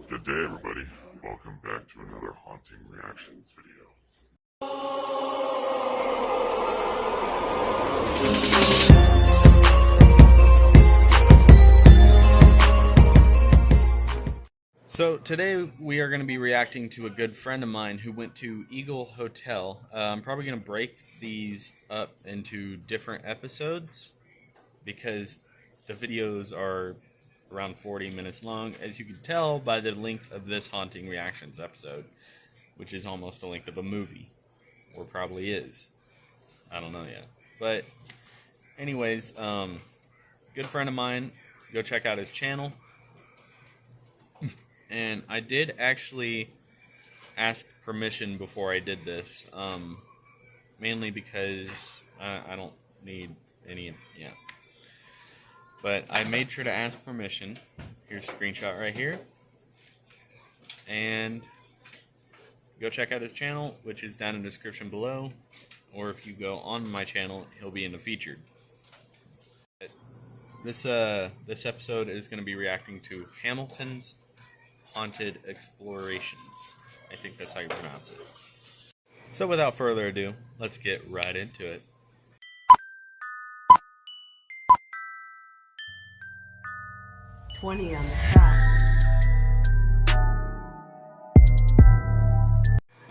Good day, everybody. Welcome back to another Haunting Reactions video. So today we are going to be reacting to a good friend of mine who went to Eagle Hotel. I'm probably going to break these up into different episodes because the videos are around 40 minutes long, as you can tell by the length of this Haunting Reactions episode, which is almost the length of a movie, or probably is. I don't know yet. But anyways, good friend of mine, go check out his channel. And I did actually ask permission before I did this, mainly because I don't need any, yeah. But I made sure to ask permission. Here's a screenshot right here. And go check out his channel, which is down in the description below. Or if you go on my channel, he'll be in the featured. This episode is going to be reacting to Hamilton's Haunted Explorations. I think that's how you pronounce it. So without further ado, let's get right into it. On the track.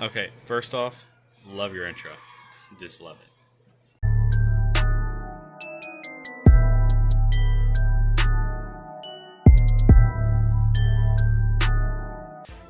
Okay, first off, love your intro. Just love it.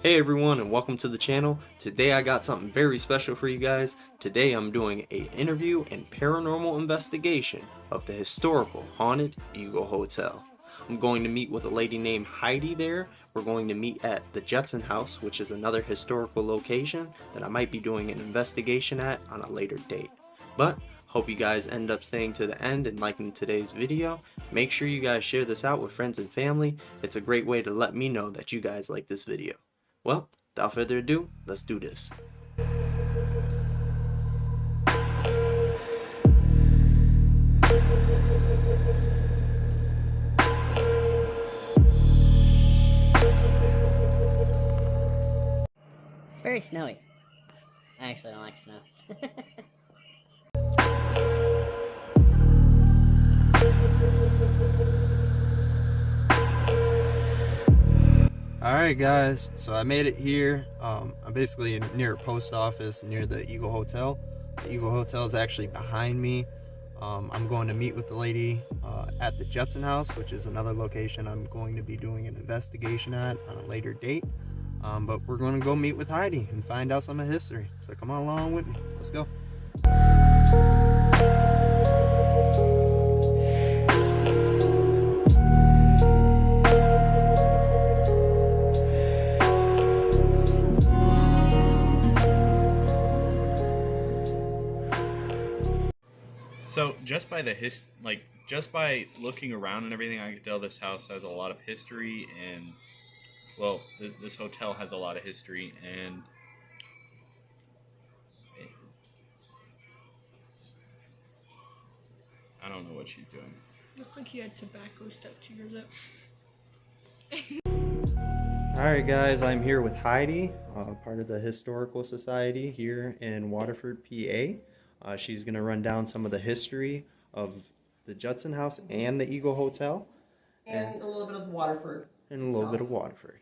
Hey everyone, and welcome to the channel. Today I got something very special for you guys. Today I'm doing an interview and paranormal investigation of the historical haunted Eagle Hotel. I'm going to meet with a lady named Heidi there. We're going to meet at the Jetson House, which is another historical location that I might be doing an investigation at on a later date. But hope you guys end up staying to the end and liking today's video. Make sure you guys share this out with friends and family. It's a great way to let me know that you guys like this video. Well, without further ado, let's do this. It's very snowy. I actually don't like snow. Alright guys, so I made it here. I'm basically near a post office near the Eagle Hotel. The Eagle Hotel is actually behind me. I'm going to meet with the lady at the Jetson House, which is another location I'm going to be doing an investigation at on a later date. But we're going to go meet with Heidi and find out some of history. So come on along with me. Let's go. So just by just by looking around and everything, I can tell this house has a lot of history, and well, this hotel has a lot of history, and I don't know what she's doing. Looks like you had tobacco stuck to your lip. Alright guys, I'm here with Heidi, part of the Historical Society here in Waterford, PA. She's going to run down some of the history of the Jetson House and the Eagle Hotel. And a little bit of Waterford. And a little bit of Waterford.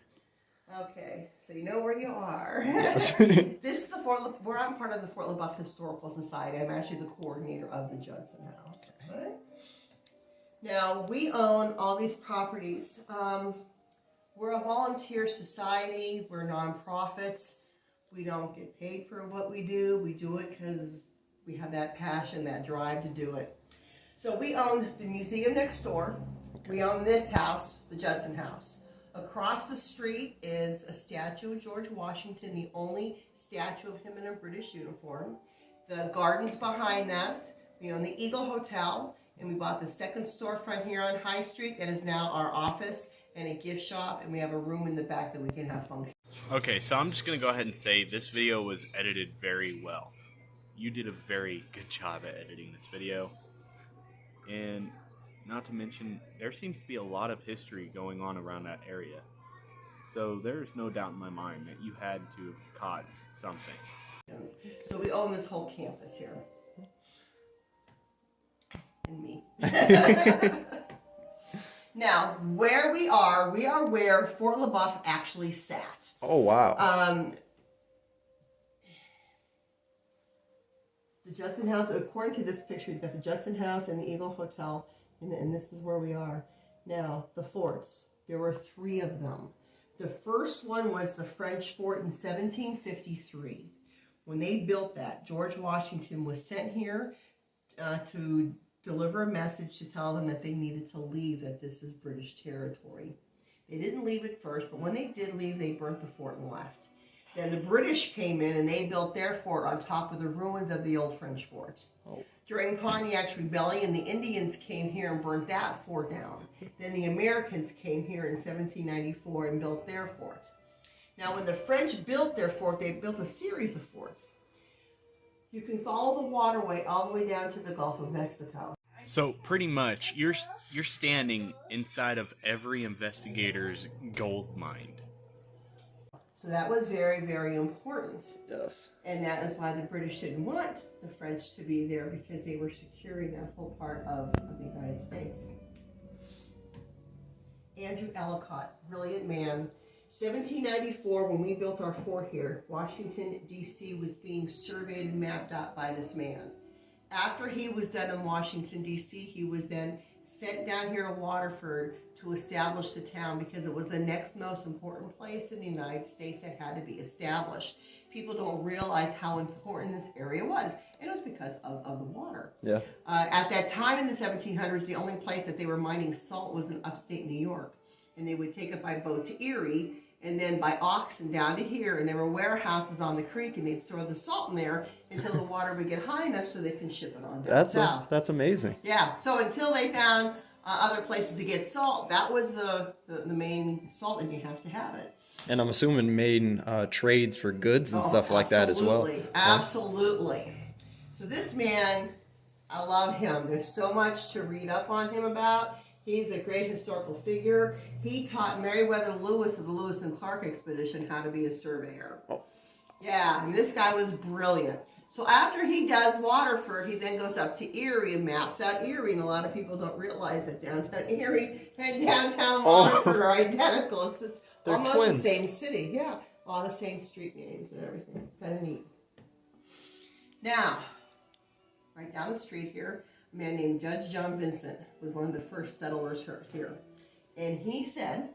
Okay, so you know where you are. Yes. This is where I'm part of the Fort LaBeouf Historical Society. I'm actually the coordinator of the Judson House. Okay. Now, we own all these properties. We're a volunteer society. We're nonprofits. We don't get paid for what we do. We do it because we have that passion, that drive to do it. So we own the museum next door. We own this house, the Judson House. Across the street is a statue of George Washington, the only statue of him in a British uniform. The gardens behind that. We own the Eagle Hotel, and we bought the second storefront here on High Street that is now our office and a gift shop, and we have a room in the back that we can have functions. Okay, so I'm just going to go ahead and say this video was edited very well. You did a very good job at editing this video. And not to mention, there seems to be a lot of history going on around that area. So there's no doubt in my mind that you had to have caught something. So we own this whole campus here. And me. Now, where we are where Fort LaBeouf actually sat. Oh, wow. The Judson House, according to this picture, you've got the Judson House and the Eagle Hotel, and this is where we are. Now, the forts, there were 3 of them. The first one was the French fort in 1753. When they built that, George Washington was sent here to deliver a message to tell them that they needed to leave, that this is British territory. They didn't leave at first, but when they did leave, they burnt the fort and left. Then the British came in and they built their fort on top of the ruins of the old French fort. Oh. During Pontiac's Rebellion, the Indians came here and burnt that fort down. Then the Americans came here in 1794 and built their fort. Now, when the French built their fort, they built a series of forts. You can follow the waterway all the way down to the Gulf of Mexico. So pretty much, you're standing inside of every investigator's gold mine. So that was very, very important. Yes. And that is why the British didn't want the French to be there, because they were securing that whole part of the United States. Andrew Ellicott, brilliant man. 1794, when we built our fort here, Washington, D.C. was being surveyed and mapped out by this man. After he was done in Washington, D.C., he was then sent down here to Waterford to establish the town, because it was the next most important place in the United States that had to be established. People don't realize how important this area was, and it was because of the water. Yeah. At that time in the 1700s, the only place that they were mining salt was in upstate New York, and they would take it by boat to Erie, and then by oxen down to here, and there were warehouses on the creek, and they'd store the salt in there until the water would get high enough so they can ship it on down south. That's amazing. Yeah, so until they found other places to get salt, that was the main salt, and you have to have it. And I'm assuming main trades for goods and stuff like that as well. Absolutely. So this man, I love him. There's so much to read up on him about. He's a great historical figure. He taught Meriwether Lewis of the Lewis and Clark expedition how to be a surveyor. Oh. Yeah, and this guy was brilliant. So after he does Waterford, he then goes up to Erie and maps out Erie, and a lot of people don't realize that downtown Erie and downtown Waterford are identical. It's just almost twins. the same city. Yeah, all the same street names and everything. It's kind of neat. Now, right down the street here, a man named Judge John Vincent was one of the first settlers here. And he said,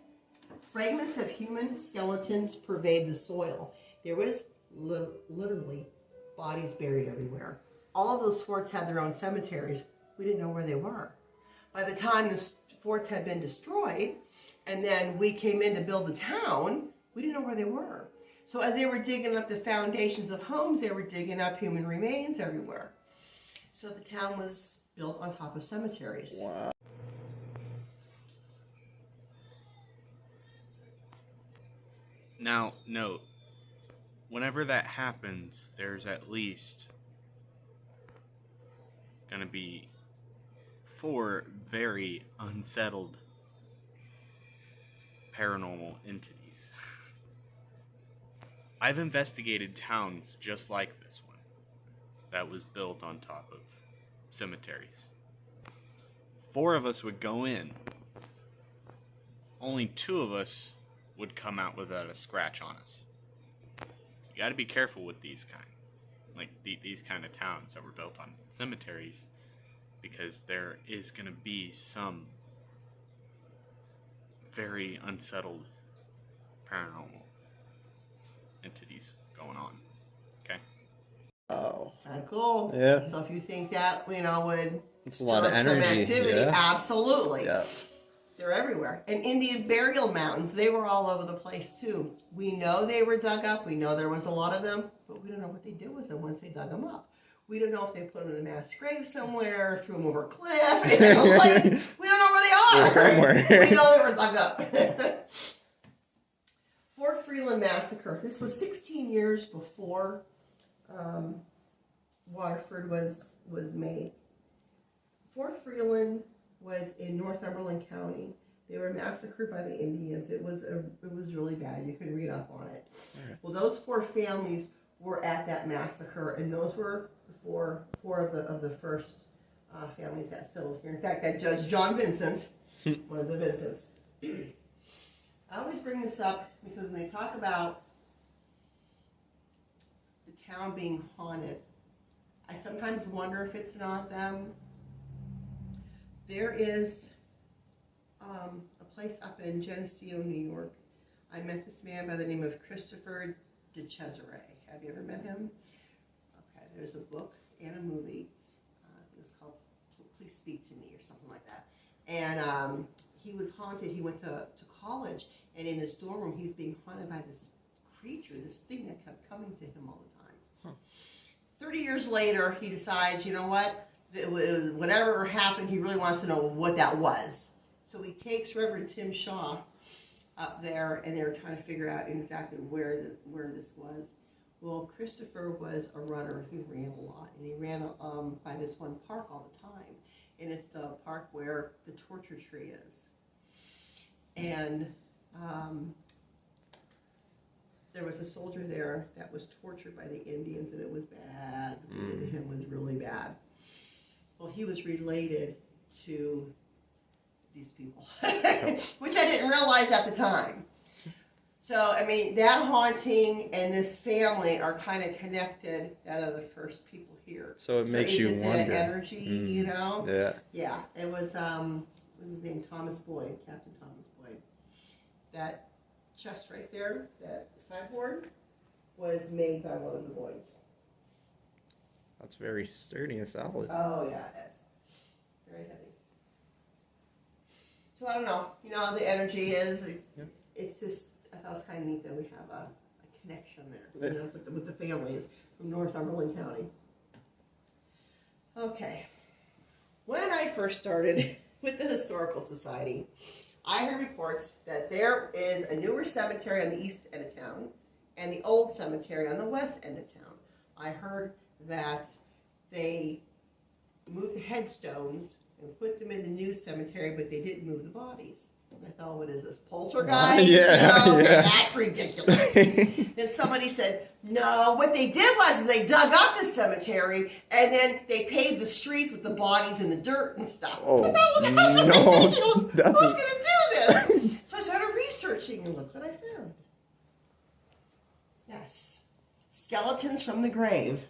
fragments of human skeletons pervade the soil. There was literally bodies buried everywhere. All of those forts had their own cemeteries. We didn't know where they were. By the time the forts had been destroyed, and then we came in to build the town, we didn't know where they were. So as they were digging up the foundations of homes, they were digging up human remains everywhere. So the town was built on top of cemeteries. Wow. Now, note, whenever that happens, there's at least going to be 4 very unsettled paranormal entities. I've investigated towns just like this one that was built on top of cemeteries. 4 of us would go in. Only 2 of us would come out without a scratch on us. You got to be careful with these these kind of towns that were built on cemeteries, because there is going to be some very unsettled paranormal entities going on. Okay? Oh. Kind of cool. Yeah. So if you think that, would It's a lot of stir up some energy. activity, Yeah. absolutely. Yes. They're everywhere. And Indian burial mounds, they were all over the place too. We know they were dug up. We know there was a lot of them, but we don't know what they did with them once they dug them up. We don't know if they put them in a mass grave somewhere, threw them over a cliff, in a lake. We don't know where they are. They're somewhere. We know they were dug up. Fort Freeland Massacre. This was 16 years before Waterford was made. Fort Freeland was in Northumberland County. They were massacred by the Indians. It was really bad. You can read up on it. Well, those 4 families were at that massacre, and those were four of the first families that settled here. In fact, that Judge John Vincent, one of the Vincents. I always bring this up because when they talk about the town being haunted, I sometimes wonder if it's not them. There is a place up in Geneseo, New York. I met this man by the name of Christopher de Cesare. Have you ever met him? Okay, there's a book and a movie. It was called Please Speak to Me or something like that. And he was haunted. He went to college, and in his dorm room, he's being haunted by this creature, this thing that kept coming to him all the time. 30 years later, he decides, you know what? Whatever happened, he really wants to know what that was. So he takes Reverend Tim Shaw up there, and they're trying to figure out exactly where this was. Well, Christopher was a runner. He ran a lot, and he ran by this one park all the time. And it's the park where the torture tree is. And there was a soldier there that was tortured by the Indians, and it was bad. What they did to him was really bad. Well, he was related to these people, which I didn't realize at the time. So, I mean, that haunting and this family are kind of connected out of the first people here. So it makes you wonder. The energy, you know? Yeah. Yeah, it was, what was his name? Thomas Boyd, Captain Thomas Boyd. That chest right there, that sideboard, was made by one of the Boyds. That's very sturdy and solid. Oh, yeah, it is. Very heavy. So I don't know. You know, the energy is, it's just, I thought it was kind of neat that we have a connection there, you know, with the families from Northumberland County. Okay. When I first started with the Historical Society, I heard reports that there is a newer cemetery on the east end of town and the old cemetery on the west end of town. I heard that they moved the headstones and put them in the new cemetery, but they didn't move the bodies. And I thought, what is this, poltergeist? Yeah, you know? yeah. That's ridiculous. Then somebody said, no, what they did was they dug up the cemetery and then they paved the streets with the bodies in the dirt and stuff. Oh, I thought, well, that's no, ridiculous. that's Who's going to do this? So I started researching, and look what I found. Yes. Skeletons from the grave.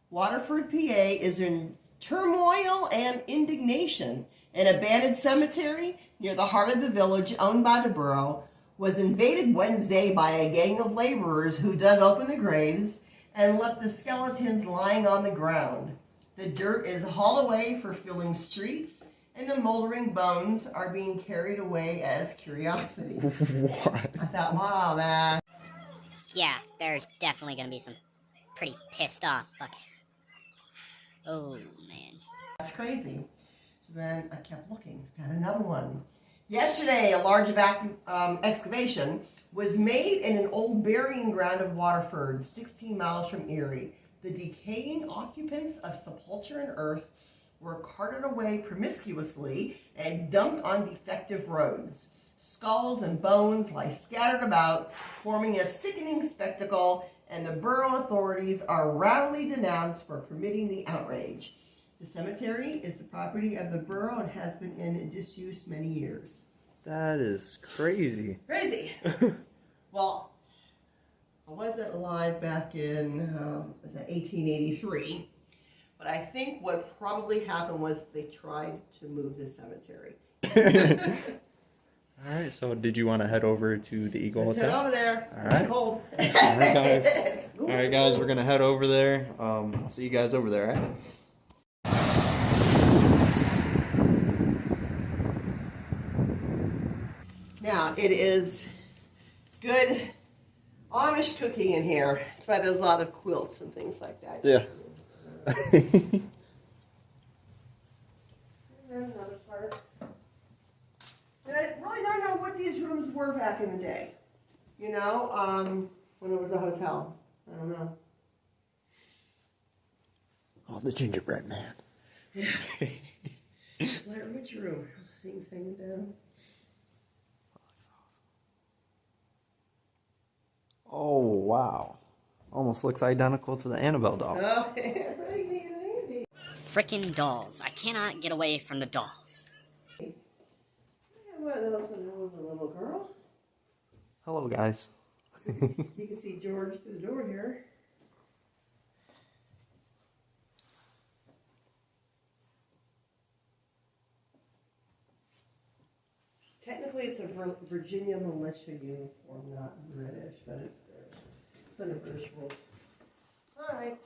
Waterford, PA is in turmoil and indignation. An abandoned cemetery near the heart of the village owned by the borough was invaded Wednesday by a gang of laborers who dug open the graves and left the skeletons lying on the ground. The dirt is hauled away for filling streets, and the moldering bones are being carried away as curiosities. What? I thought, wow, that... Yeah, there's definitely gonna be some pretty pissed off fuck. Oh, man. That's crazy. So then I kept looking, found another one. Yesterday, a large excavation was made in an old burying ground of Waterford, 16 miles from Erie. The decaying occupants of sepulture and earth were carted away promiscuously and dumped on defective roads. Skulls and bones lie scattered about, forming a sickening spectacle, and the borough authorities are roundly denounced for permitting the outrage. The cemetery is the property of the borough and has been in disuse many years. That is crazy. Crazy. Well, I wasn't alive back in 1883, but I think what probably happened was they tried to move the cemetery. All right, so did you want to head over to the Eagle Let's head Hotel? over there. All right. It's cold. All right, guys. All right, guys, we're gonna head over there. I'll see you guys over there, all right? Now, it is good Amish cooking in here. That's why there's a lot of quilts and things like that. Yeah. And then another part. And I really don't know what these rooms were back in the day. You know, when it was a hotel. I don't know. Oh, the gingerbread man. Yeah. Blair Witch room. things hanging down. Oh, wow. Almost looks identical to the Annabelle doll. Oh, right, Andy. Frickin' dolls. I cannot get away from the dolls. I got one of those when I was a little girl. Hello, guys. You can see George through the door here. Technically, it's a Virginia militia uniform, not British, but it's British. It's under British rule. All right.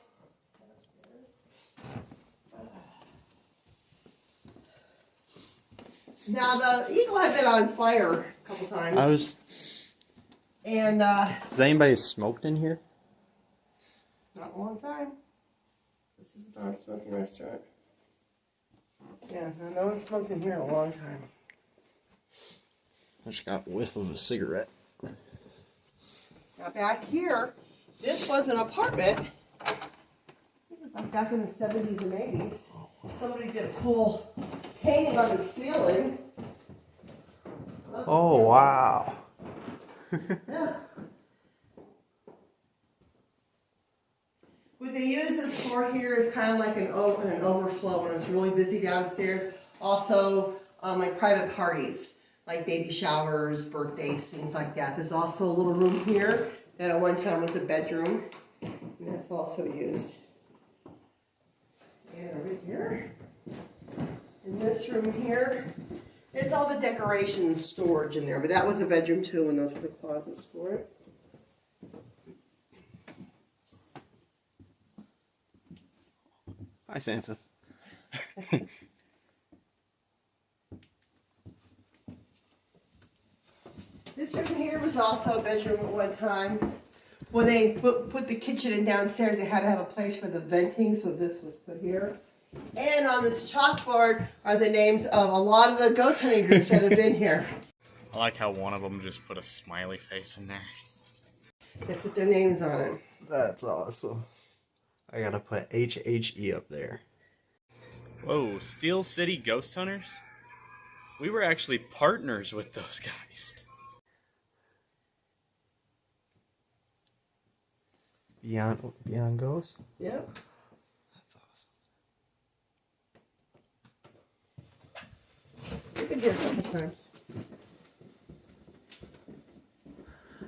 Now, the eagle had been on fire a couple times. And, Has anybody smoked in here? not a long time. This is a non-smoking restaurant. Yeah, no one's smoked in here in a long time. I just got a whiff of a cigarette. Now back here, this was an apartment. It was like back in the 70s and 80s. Somebody did a cool painting on the ceiling. Oh, wow. Yeah. What they use this for here is kind of like an overflow when it's really busy downstairs. Also, like private parties, like baby showers, birthdays, things like that. There's also a little room here that at one time was a bedroom, and that's also used. And over here, in this room here, it's all the decoration storage in there, but that was a bedroom too, and those were the closets for it. Hi, Santa. This room here was also a bedroom at one time. When they put the kitchen in downstairs, they had to have a place for the venting, so this was put here. And on this chalkboard are the names of a lot of the ghost hunting groups that have been here. I like how one of them just put a smiley face in there. They put their names on it. That's awesome. I gotta put HHE up there. Whoa, Steel City Ghost Hunters? We were actually partners with those guys. Beyond Ghost? Yep. That's awesome. We've been here a couple times.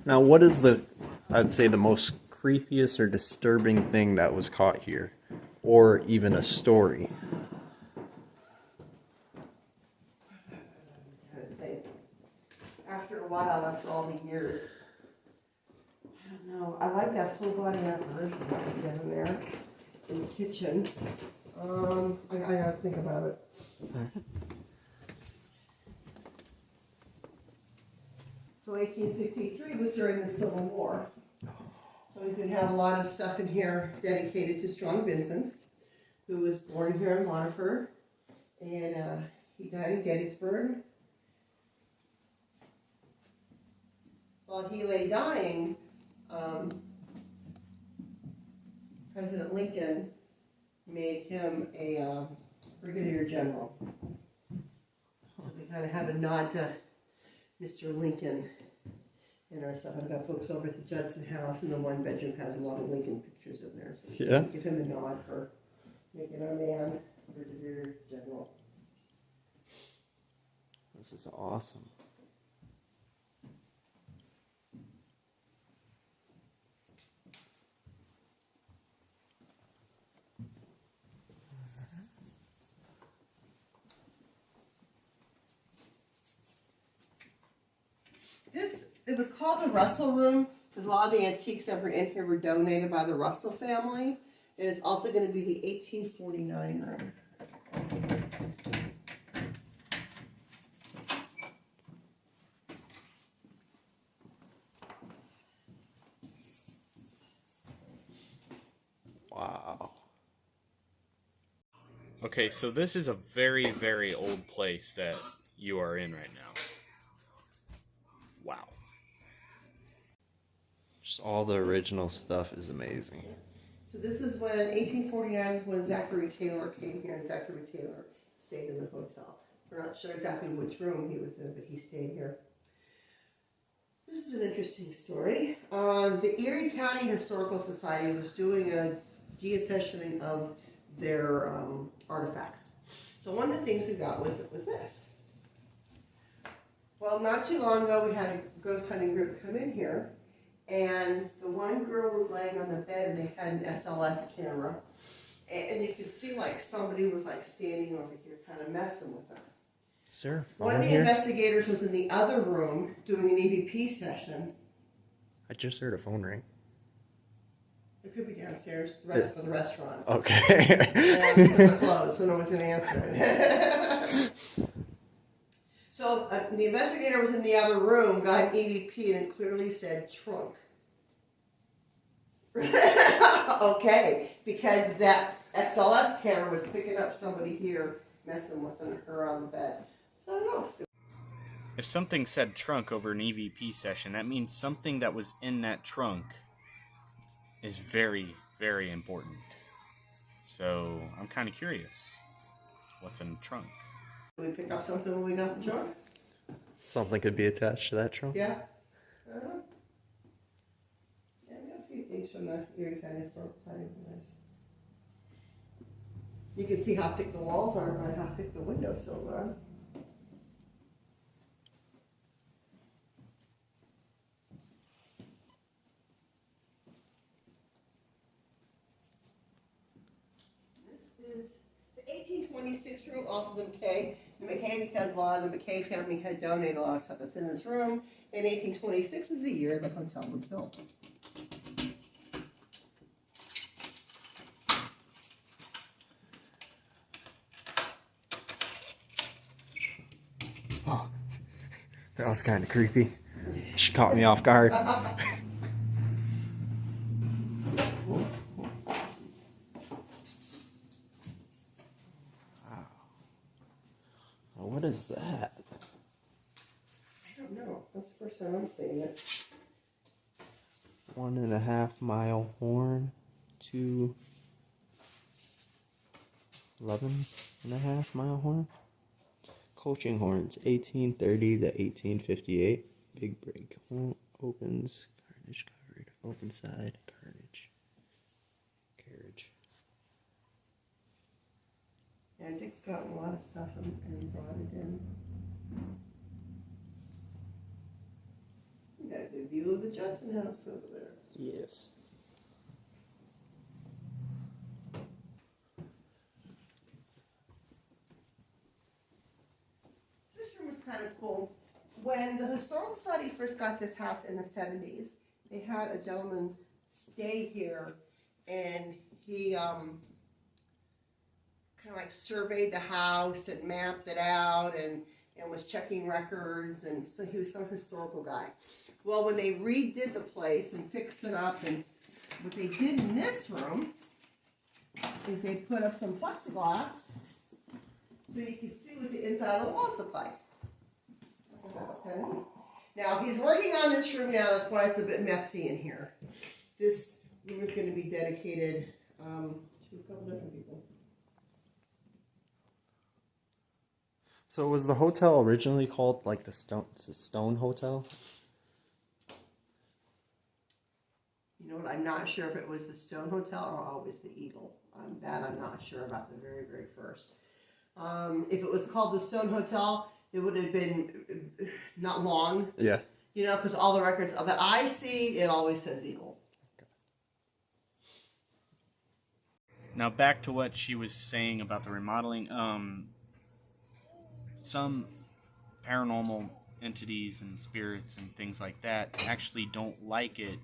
Now, what is I'd say the most creepiest or disturbing thing that was caught here? Or even a story? After a while, after all the years. I don't know. I like that full body apparition down there in the kitchen. I gotta think about it. So 1863 was during the Civil War. So he's going to have a lot of stuff in here dedicated to Strong Vincent, who was born here in Waterford, and he died in Gettysburg. While he lay dying, President Lincoln made him a brigadier general. So we kind of have a nod to Mr. Lincoln in our stuff. I've got books over at the Judson House, and the one bedroom has a lot of Lincoln pictures in there. So Yeah. give him a nod for making our man brigadier general. This is awesome. It was called the Russell Room because a lot of the antiques that were in here were donated by the Russell family. And it's also going to be the 1849 room. Wow. Okay, so this is a very, very old place that you are in right now. Wow. Just all the original stuff is amazing. So this is when 1849 is when Zachary Taylor came here, and Zachary Taylor stayed in the hotel. We're not sure exactly which room he was in, but he stayed here. This is an interesting story. The Erie County Historical Society was doing a deaccessioning of their artifacts. So one of the things we got was this. Well, not too long ago, we had a ghost hunting group come in here, and the one girl was laying on the bed, and they had an SLS camera, and you could see like somebody was like standing over here, kind of messing with her. Sir, One of the investigators was in the other room doing an EVP session. I just heard a phone ring. It could be downstairs, the rest for the restaurant. Okay. Yeah, it's closed, so no one's gonna answer it. So the investigator was in the other room, got an EVP, and it clearly said trunk. Okay, because that SLS camera was picking up somebody here messing with her on the bed. So I don't know. If something said trunk over an EVP session, that means something that was in that trunk is very, very important. So I'm kind of curious. What's in the trunk? Did we pick up something when we got the trunk? Something could be attached to that trunk. Yeah. Yeah, we got a few things from the Erie County Historical Society. Nice. You can see how thick the walls are by how thick the windowsills are. This is the 1826 room, also the McKay. The McKay, because a lot of the McKay family had donated a lot of stuff that's in this room. And 1826 is the year the hotel was built. Oh, that was kind of creepy. She caught me off guard. What is that? I don't know. That's the first time I'm seeing it. 1.5 mile horn to 11.5 mile horn. Coaching horns, 1830 to 1858. Big break. Opens, carnage covered. Open side, carnage. Carriage. Yeah, Dick's gotten a lot of stuff and brought it in. You got a good view of the Judson house over there. Yes. This room was kind of cool. When the Historical Society first got this house in the 70s, they had a gentleman stay here, and he kind of like surveyed the house and mapped it out and was checking records, and so he was some historical guy. Well, when they redid the place and fixed it up, and what they did in this room is they put up some plexiglass so you could see what the inside of the walls look like. I thought that was kind of neat. Now, he's working on this room now, that's why it's a bit messy in here. This room is going to be dedicated to a couple different people. So was the hotel originally called like the Stone Hotel? You know what, I'm not sure if it was the Stone Hotel or always the Eagle. That I'm not sure about the very, very first. If it was called the Stone Hotel, it would have been not long. Yeah. You know, because all the records that I see, it always says Eagle. Now back to what she was saying about the remodeling. Some paranormal entities and spirits and things like that actually don't like it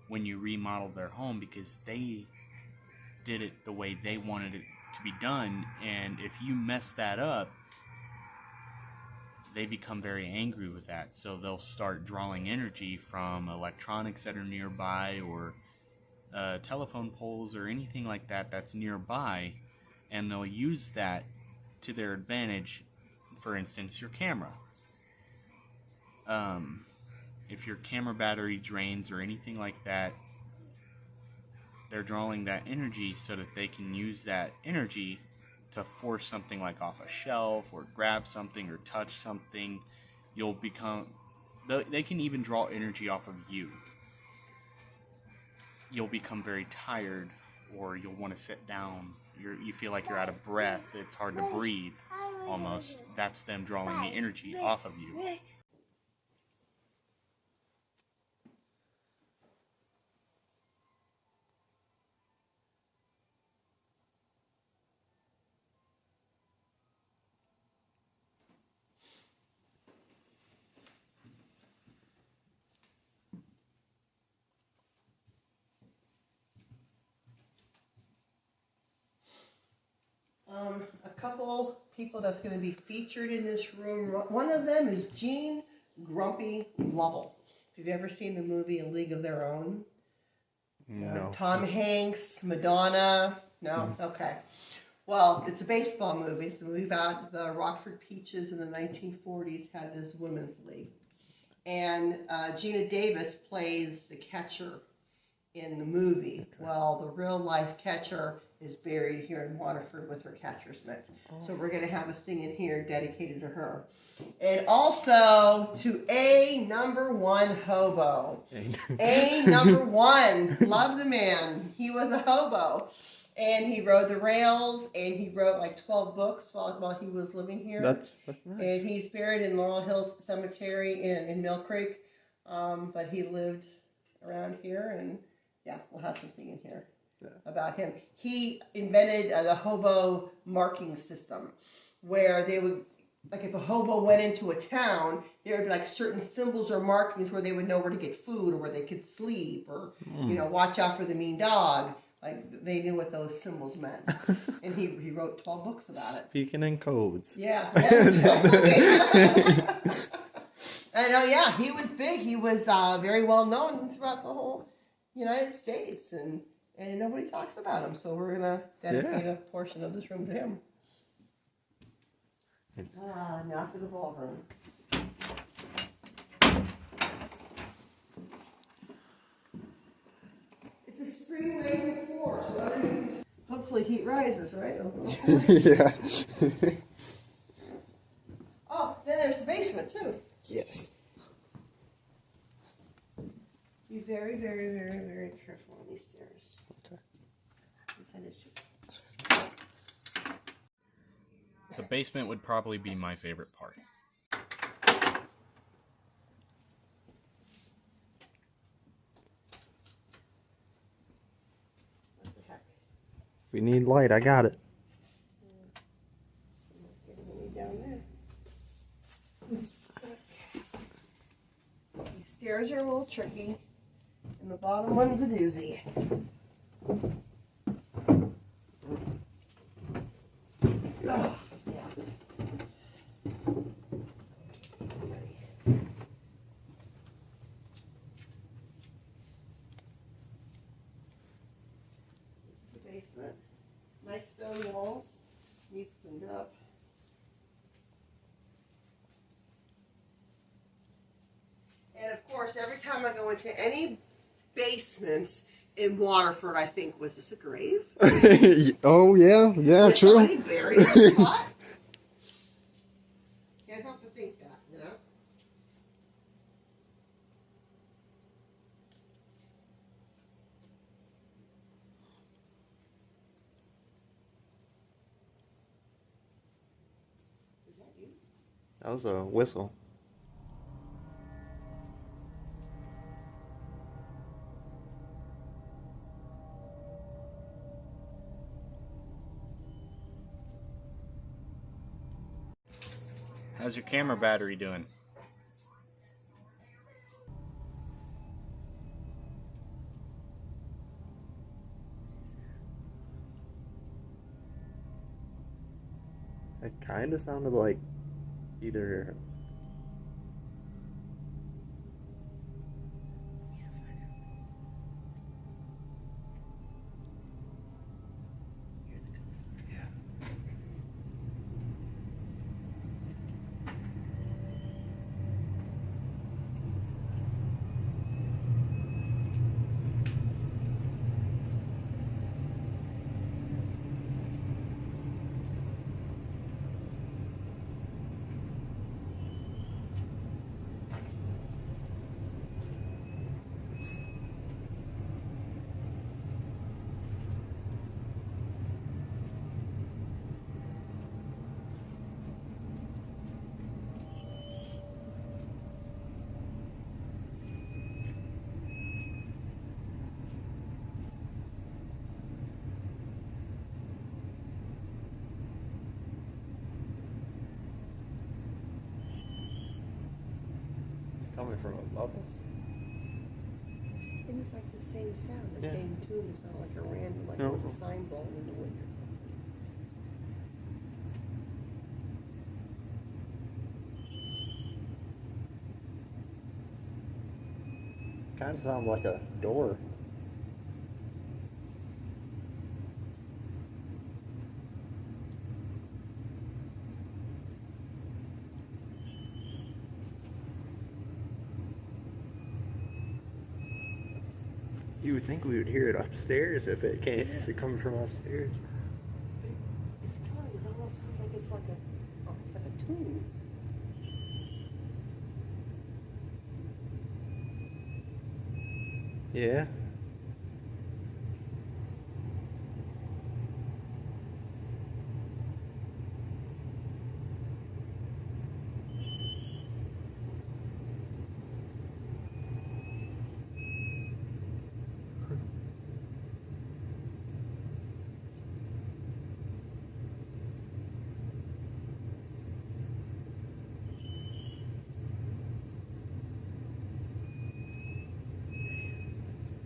when you remodel their home because they did it the way they wanted it to be done, and if you mess that up, they become very angry with that, so they'll start drawing energy from electronics that are nearby or telephone poles or anything like that that's nearby, and they'll use that to their advantage. For instance, your camera. If your camera battery drains or anything like that, they're drawing that energy so that they can use that energy to force something like off a shelf or grab something or touch something, you'll become, they can even draw energy off of you. You'll become very tired, or you'll want to sit down. You feel like you're out of breath. It's hard to breathe, almost. That's them drawing the energy off of you. A couple people that's going to be featured in this room. One of them is Jean Grumpy Lovell. Have you ever seen the movie A League of Their Own? No. Tom Hanks, Madonna. No? Okay. Well, it's a baseball movie. It's a movie about the Rockford Peaches in the 1940s had this women's league. And Gina Davis plays the catcher in the movie. Okay. Well, the real life catcher is buried here in Waterford with her catcher's mitt. So we're going to have a thing in here dedicated to her. And also to A number one hobo. A number one. Love the man. He was a hobo. And he rode the rails, and he wrote like 12 books while he was living here. That's nice. And he's buried in Laurel Hills Cemetery in Mill Creek. But he lived around here, and yeah, we'll have something in here about him. He invented the hobo marking system, where they would, like if a hobo went into a town, there would be like certain symbols or markings where they would know where to get food or where they could sleep, or watch out for the mean dog. Like they knew what those symbols meant. And he wrote 12 books about it. Speaking in codes. Yeah. And yeah, he was big. He was very well known throughout the whole United States, and nobody talks about him. So we're gonna dedicate a portion of this room to him. Now for the ballroom. It's a spring laden floor, so underneath, hopefully heat rises, right? Yeah. Oh, then there's the basement too. Yes. Be very, very, very, very careful on these stairs. Okay. We've had issues. The basement would probably be my favorite part. What the heck? If we need light, I got it. Getting any down there. These stairs are a little tricky, and the bottom one's a doozy. Oh, yeah. The basement. Nice stone walls. Needs cleaned up. And of course, every time I go into any basements in Waterford, I think, was this a grave? Oh, yeah. Yeah, Is true. somebody buried in this spot? Can't help but think that, you know? Is that you? That was a whistle. How's your camera battery doing? It kind of sounded like either. coming from above us? And it's like the same sound, the Yeah. same tune. It's not like a random, like No. there's a sign blowing in the wind or something. Kind of sounds like a door. You would think we would hear it upstairs if it came coming from upstairs. It's coming. It almost sounds like it's like almost like a tune. Yeah.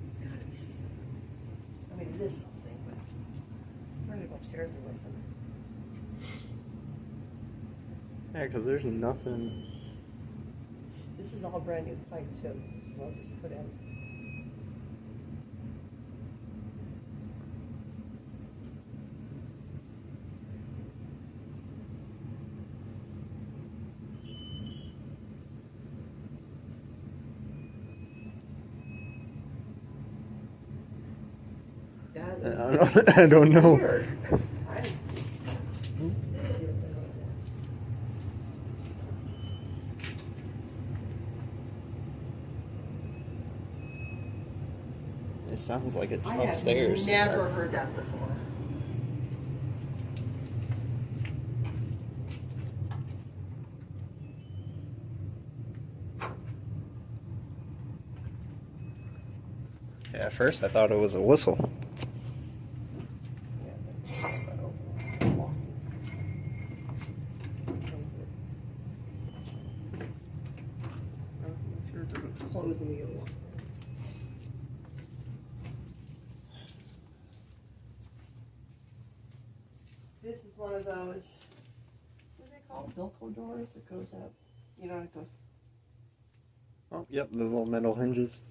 It's gotta be something. I mean, it is something, but we're gonna go upstairs and listen. Yeah, because there's nothing. This is all brand new pipe too. We'll just put in. I don't know. Weird. It sounds like it's I upstairs. have never heard that before. Yeah, at first I thought it was a whistle. I'm sure it doesn't close in the other one. This is one of those, what are they called? Bilko doors that goes up. You know, it goes. Oh, yep, the little metal hinges.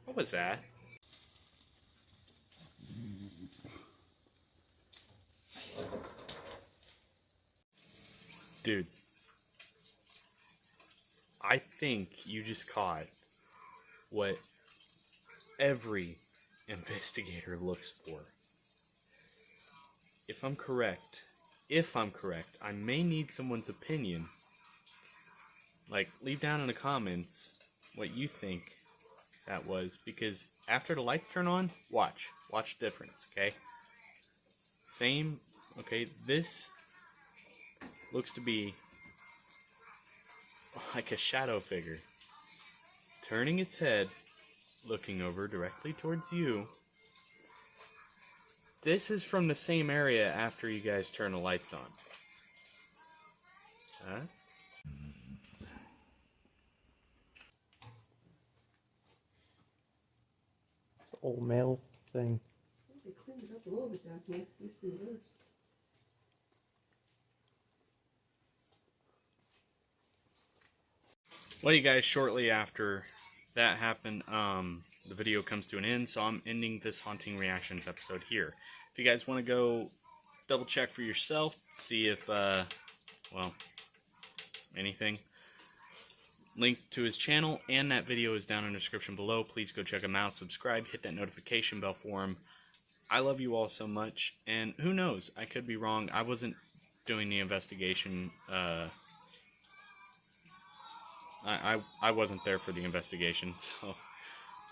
What was that? Dude, I think you just caught what every investigator looks for. If I'm correct, I may need someone's opinion. Like, leave down in the comments what you think that was, because after the lights turn on, watch the difference, okay? Same, okay, this looks to be like a shadow figure turning its head, looking over directly towards you. This is from the same area after you guys turn the lights on. Huh? Old male thing. They cleaned it up a little bit down here. Used to be worse. Well, you guys, shortly after that happened, the video comes to an end, so I'm ending this Haunting Reactions episode here. If you guys want to go double check for yourself, see if, well, anything, link to his channel and that video is down in the description below. Please go check him out, subscribe, hit that notification bell for him. I love you all so much, and who knows, I could be wrong. I wasn't doing the investigation, I wasn't there for the investigation, so,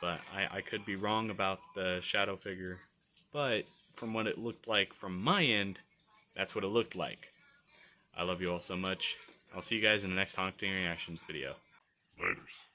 but I could be wrong about the shadow figure, but from what it looked like from my end, that's what it looked like. I love you all so much. I'll see you guys in the next Haunting Reactions video. Laters.